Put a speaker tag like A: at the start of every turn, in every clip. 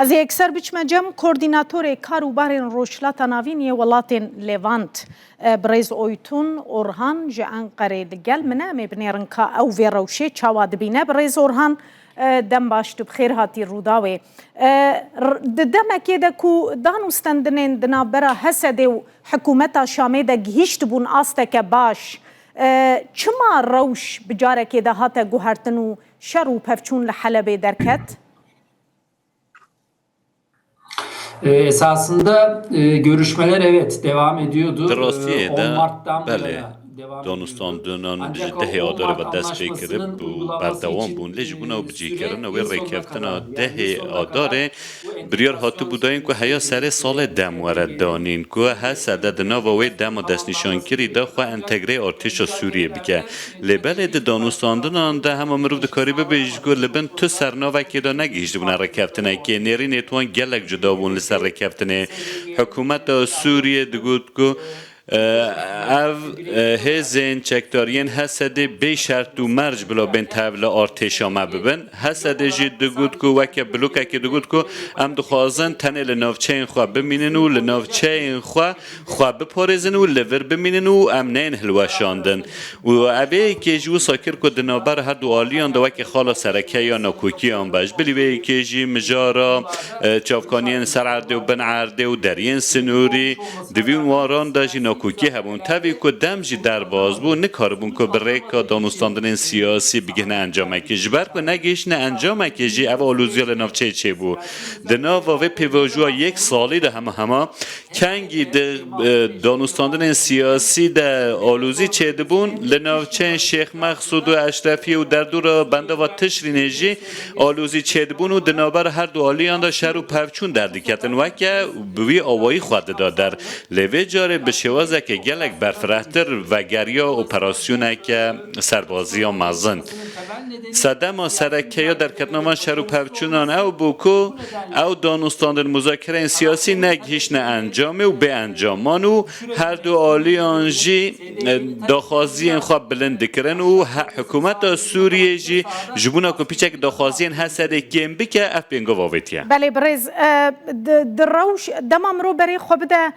A: از اکثر بچم جم کوردیناتور کاروبار روشلات ناوینی ولات لیوانت برز اویتون اورهان جان قرید گل منام بنیرن کا او ویروشه چواد بینه برز اورهان دم باشت بخیر هاتی روداوی دم کده کو دانوستندنین دنابرا حسد حکومت شامه ده گهشت بون آسته که باش چما روش بجاره که ده هاته گوهرتنو شرو پفچون لحلبه درکت؟
B: Esasında görüşmeler evet devam ediyordu.
C: Drastiye
B: 10
C: de
B: Mart'tan bu
C: bele
B: yana devam
C: دانستان
B: ediyordu.
C: دونان
B: Ancak o
C: دهه
B: 10
C: آداره
B: Mart
C: و دست بکره
B: Anlaşması'nın
C: بو
B: uygulanması
C: بردوام
B: için
C: بون لیج بونا و بجی
B: süre
C: کرن و
B: yıl sonuna
C: ریکفتنا
B: kadar yani
C: دهه
B: yıl sonuna kadar
C: آداره
B: bu
C: بریار هاتو
B: entegrasyon
C: بوداین که هیا سر سال دم ورد دانین که ها سده دنا و وی دم و دست نشان کری دا خواه انتگره ارتش سوریه بکه لبل ده دانستان دونان ده همه مروف ده کاری ببیش گو لبن تو سرناوه که دا نگیشت بونا ریکفتنه که نیری نیتوان گلک جدا بون لسر ریکفتنه حکومت سوریه دگود که او هزین چکتارین حسده بی شرط و مرج بلا بین تابل آرتشا مببن حسده جی دگود که وکه بلوکه که دگود که ام دخوازن تنه لنافچه این خواه بمینن و لنافچه این خواه بپارزن و لور بمینن و امنین هلوشاندن و اوه که جو ساکر که دنابر هر دو آلیان دو وکه خالا سرکه یا ناکوکی آن باش بلی وی که جی مجارا چافکانین سرعرده و بنعرده و درین سنوری دوین واران دا جی کوکی هبون تابی که دم جی در باز بو نکاربون که برای دانستاندن سیاسی بگه انجام که جبر که نگیش نه انجام که جی او آلوزیال نافچه چه بو دنا و پیواجوا یک سالی ده همه کنگی دانستاندن سیاسی ده آلوزی چه دبون لنافچه شیخ مقصود و اشرفی و در دور بنده و تشرین جی آلوزی چه دبون و دنابر هر دو آلیان ده شهر و پفچون در دیکتن و که بوی آوایی خواهد دادر لیوی جاره بشواز که گلک برفرهتر و گریا اپراسیونه که سربازی ها مزن صدم و سرکه یا در کتنامان شهر و پفچونان او بوکو او دانستاندن مذاکره سیاسی نگهیش نه انجامه و به انجامان و هر دو آلیان جی داخوازی این خواب بلند کرن و حکومت سوریه جی جبونا که پیچک داخوازی این حسده کم بکه اف بینگو واویتیه
A: بله برز در روش دمام رو برای خوب ده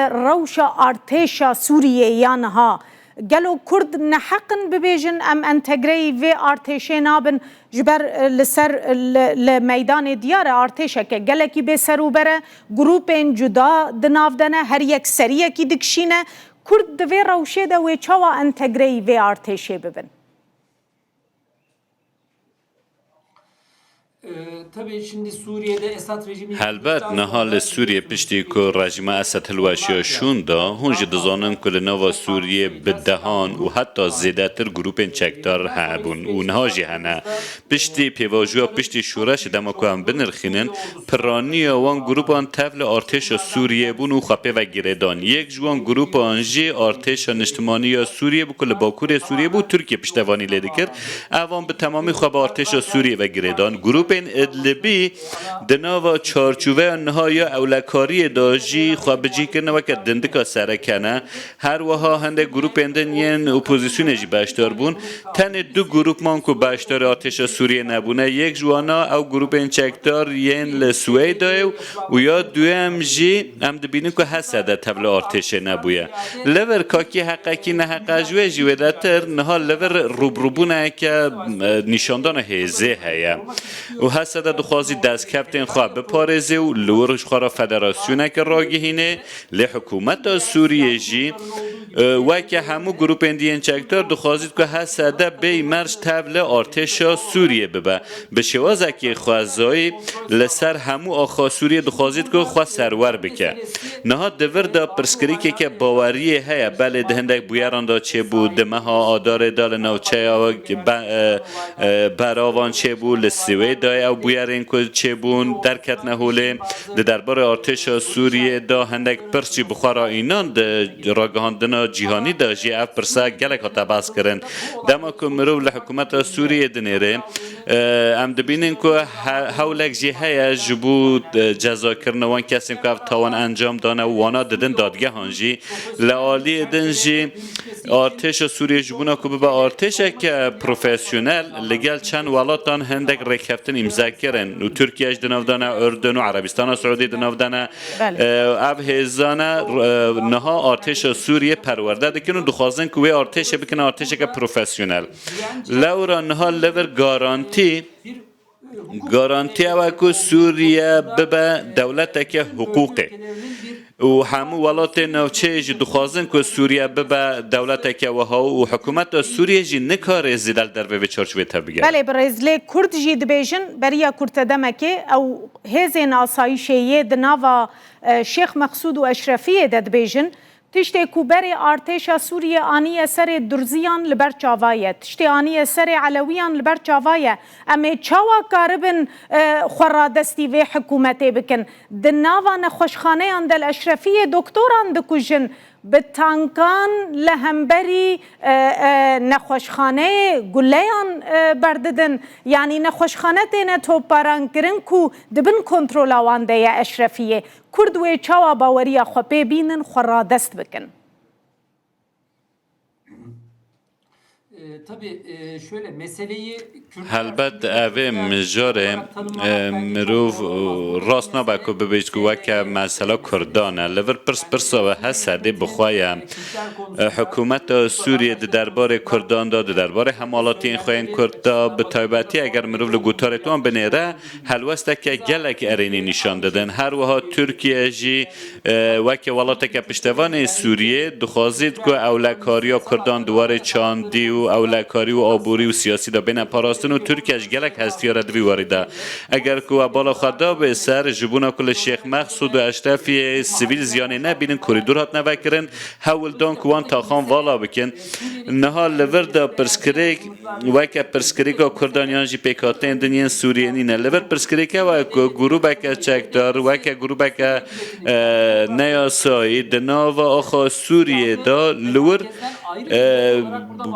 A: روش ارتشا سوریه یانها گلو کرد نحقن ببیجن ام انتگری و ارتشه نابن جبر لسر لمیدان دیار ارتشه که گلکی به سرو بره گروپین جدا دنافدنه هر یک سریه کی دکشینه کرد دوی روشه ده و چوا انتگری و ارتشه ببن
C: هلبت نهال سوریه پشتی که رژیم اسد هلوشیا شوندا هنج دزانن که لنوا سوریه بدهان و حتی زیادتر گروپین چکدار هبون و نهاجی هنه پشتی پیواجویا پشتی شورش دماکو هم بنرخینن پرانی وان گروپان تفل ارتش سوریه بون و خپه و گیردان یک جوان گروپ آنجی ارتش نشتمانی سوریه بکل باکور سوریه بود ترکیه پشتوانی لیده کرد اوان به تمامی خواب ارتش سوریه و گیردان گروپ ادلبی دناوا چارچوبه نهایی اولکاری داجی خوابجی کنه و که دندکا سرکنه هر وها هنده گروپ اندنین اپوزیسیون جی باشدار بون تن دو گروپ مان که باشدار آتش سوریه نبونه یک جوانا او گروپ این چکدار ین لسویده و یا دویم جی هم دبینیم که حسده تبل آتش نبویه لور کاکی حقاکی نه حقا جوه جویدتر نها لور روبروبونه که نشاندان هزه هیا و حسده دخوازی دست کفتین خواه بپارزه و لورش خواه را فدراسیونه که راگهینه لحکومت سوریه جی و که همو گروپ اندین چکتار دخوازید که حسده بی مرش تبل ارتشا سوریه ببه به شوازه که خوازایی لسر همو آخوا سوریه دخوازید که خواه سرور بکه نها دور دا پرسکری که باوریه هیا بله دهنده بویران دا چه بود دمه ها آدار دال نوچه براوان چه بود لسوی دای او بویرین که چه بون درکت نهوله دربار ارتش سوریه دا هندک پرچی بخورا اینان راگهاندنا جهانی دا جی اف پرسا گلک ها تباس کرن دما که مرو لحکومت سوریه دنیره ام دبینین که هولک جی های جبو جزا کرنوان کسیم که تاوان انجام دانه و وانا ددن دادگه هانجی لعالی دن جی ارتش سوریه جبونا که ببا ارتش که پروفیسیونل لگل چند ولاتان هندک رکفتن امضا کردن و ترکیه اش دنافدانه اردن و عربستان سعودی دنافدانه او هزانه نها ارتش سوریه پرورده دکن و دخوازن که وی ارتش بکنه ارتش که پروفسیونل لورا نها لور گارانتی او که سوریه ببه دولت که حقوقه و همو ولات نوچه جی دخوازن که سوریه ببه دولت که وها و حکومت سوریه جی نکاره زیدل در به چارچوبه تبگه
A: بله برزله کرد جی دبیجن بریا کرد دمکه او هزین آسایشیه دناوا شیخ مقصود و اشرفیه دبیجن تشتی کوبری ارتش سوریه آنی اثر درزیان لبر چاوایه تشتی آنی اثر علویان لبر چاوایه اما چاوا کاربن خرادستی و حکومتی بکن دناوا نخوشخانه اندل اشرفیه دکتوران دکوژن بتانکان لهمبری نخوشخانه گلیان برددن یعنی نخوشخانه تینه توپاران کرن کو دبن کنترول آوانده یا اشرفیه کردوی چاوا باوریا خوپی بینن خرادست بکن
B: tabii şöyle meseleyi
C: هلبت اوه مجاره مروف راست نبا که ببیش که وکه مسئله کردانه لور پرس و حسده بخوایم حکومت سوریه دربار کردان دا دربار حمالاتی این خواهین کرده به تایبتی اگر مروف لگوتارتوان بنیره حلوسته که گلک ارینی نشان دادن هر وها ترکیه جی وکه ولاته که پشتوان سوریه دخوازید که اولکاری کردان دوار چاندی و اولکاری و آبوری و سیاسی دا بین پاراستن و ترکیش گلک هستی ردوی وارده اگر که بالا خدا به سر جبونا کل شیخ مقصود و اشرفی سیویل زیانه نبینن کوریدور هات نوکرن هول دان که وان تاخان والا بکن نها لور دا پرسکریک وکه پرسکریک و کردانیان جی پیکاتین دنین سوریه نینه لور پرسکریک و گروبک چکدار وکه گروبک نیاسایی دناو آخا سوریه دا لور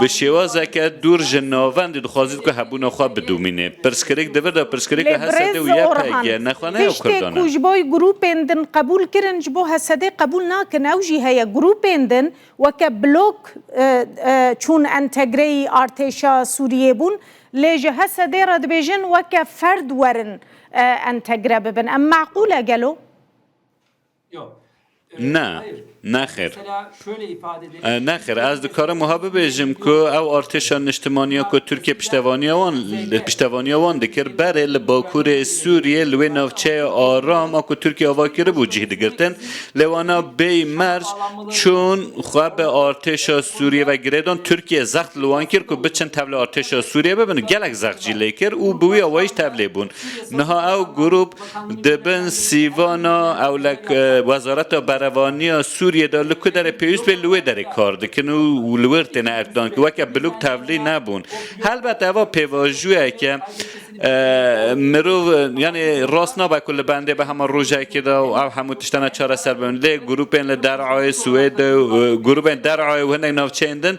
C: به شوازه که دور جناوند دخوازید که هبون خواه بدومینه پرسکریک دور دا پرسکریک حسده و یا پیگه نخوانه یا کردانه
A: تشتی کجبای گروپ اندن قبول کرن جبو حسده قبول ناکن او جی هیا گروپ اندن وکه بلوک چون انتگری ارتشا سوریه بون لیجه حسده رد بیجن وکه فرد ورن انتگره ببن ام معقوله گلو؟
C: نه نخیر نخیر از دکار محابه بیجم که او ارتشان اجتماعی که ترکیه پشتوانی وان دکر بره لباکور سوریه لوی نوچه آرام که ترکیه آوا کرده بود جهید گرتن لوانا بی مرج چون خواه به ارتش سوریه و گریدان ترکیه زخت لوان کرد که بچن تبل ارتش سوریه ببینه گلک زخت جیله کرد او بوی آوایش تبله بون نها او گروپ دبن سیوانا اولک وزارت بروانی سوریه دا لکو در پیوز به لوه در کار دکن و لورت نه اقدام که وکه بلوک تبلی نبون البته اوا پیواجوه که مرو یعنی راست نبا کل بنده به همه روژه که دا او همو تشتنه چاره سر بمون لی گروپین درعای سوید گروپین درعای و هنگ نافچه اندن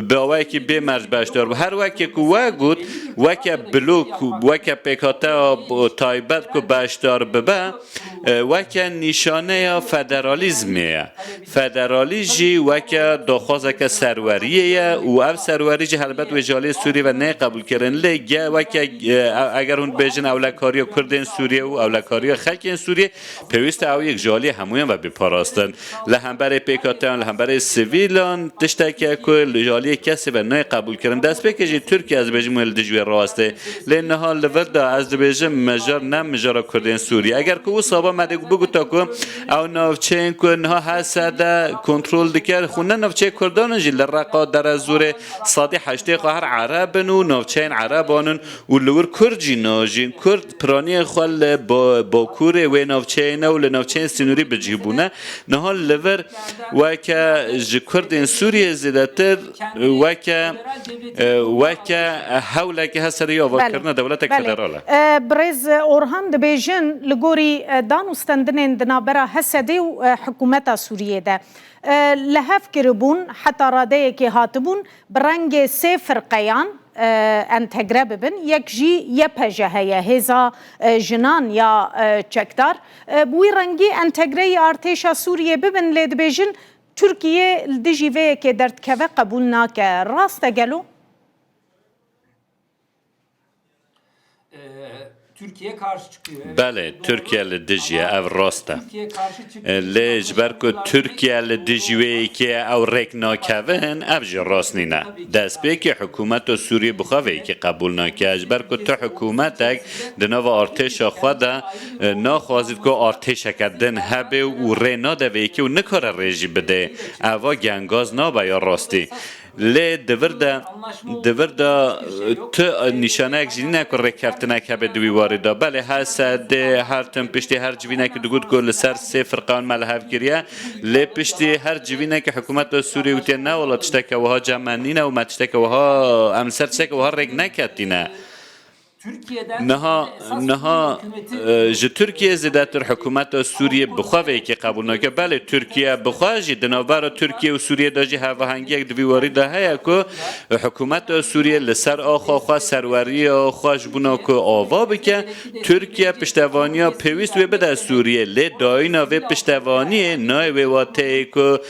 C: به آوه که به مرج بشدار و هر وکه که وگود وکه بلوک وکه پیکاته تایبت که بشدار ببه وکه نشانه فدرالیزمیه فدرالیجی وکه داخوازه که سروریه و او سروری جی حلبت و جالی سوری و نه قبول کردن لیگه وکه اگر اون بیجن اولکاری کردن سوریه و اولکاری خلک سوریه پیوست او یک جالی همویان و بپاراستن لهمبر پیکاتان لهمبر سیویلان تشتکی که جالی کسی و نه قبول کردن دست بکشی ترکیه از بیجن مول دجوی راسته لنها لورد از بیجن مجار نه مجار کردن سوریه اگر که او صابا مده بگو تا که او نافچین که نها حسد کنترل دکر خونه نافچه کردان جل رقا در زور صادی حشته قهر عربن و نافچین عربانن و لور کرجی ناجین کرد پرانی خال با کور و نافچین و لنافچین سینوری بجیبونه نها لور و که کرد سوریه زیادتر و که حوله که هست یا واکرنا دولت فدراله
A: برز اورهان دبیجن لگوری دانوستندن دنابرا هستی و حکومت سوریه ده لهف کربون حتی راده که هاتبون برنگ سه فرقیان انتگره ببن یک جی یه پجه هیا هزا جنان یا چکدار بوی رنگی انتگره ارتش سوریه ببن لید بیجن ترکیه دجیوه که درد که قبول ناکه راست گلو؟
B: Türkiye karşı çıkıyor. Evet,
C: بله
B: doğru.
C: ترکیه لدجیه او راسته
B: Türkiye karşı çıkıyor.
C: لجبر که ترکیه لدجوی که او رک ناکوین او جی راست نینه دست به که حکومت سوریه بخواهی که قبول نکه اجبر که تو حکومتک دنو ارتش خود ناخوازید که ارتش کدن هبه و ری ناده که و نکاره رژی بده اوا گنگاز نابه یا راستی لی دورده تو نشانه اک جدی نکن رکرتنه که به دوی وارده بله هست هر تن پشتی هر جوینه که دگود گل سر صفر قان ملحف گریه لی پشتی هر جوینه که حکومت سوریه ویتی نه ولا تشتک وها جمعنینه و متشتک وها امسر تشتک وها رک نکتینه
B: Türkiye'den
C: نها ج ترکیه زیادتر حکومت سوریه بخواهی که قبول نکه بله ترکیه بخواهی دنبال ترکیه و سوریه داشتی هواهنگی یک دویواری دهه که حکومت سوریه لسر آخوا سروری آخواش بنا که آوا بکه ترکیه پشتوانی پیوست و بده سوریه لی داینا و پشتوانی نای و واته که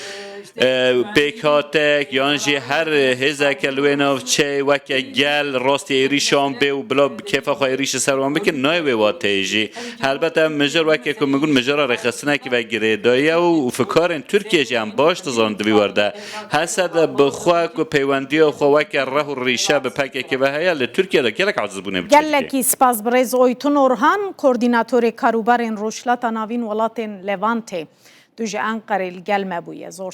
C: پیکاتک یانجی هر هزا کلویناو چه وکه گل راست ایریشان به و بلا کیفا خواه ایریش سروان بکن نای و واتیجی البته مجر وکه که میگون مجر رخصنه که و گریدایه و فکارن ترکیه جی هم باش تزان دوی ورده حسد بخواه که پیوندی و خواه وکه ره و ریشه بپکه که و هیا ترکیه دا گلک عزیز بونه بچه
A: گلکی سپاس برز اویتون اورهان کوردیناتور کاروبارین روشلاتا ناوین ولاتین لوانته دوجه انقره الگل مبویه زور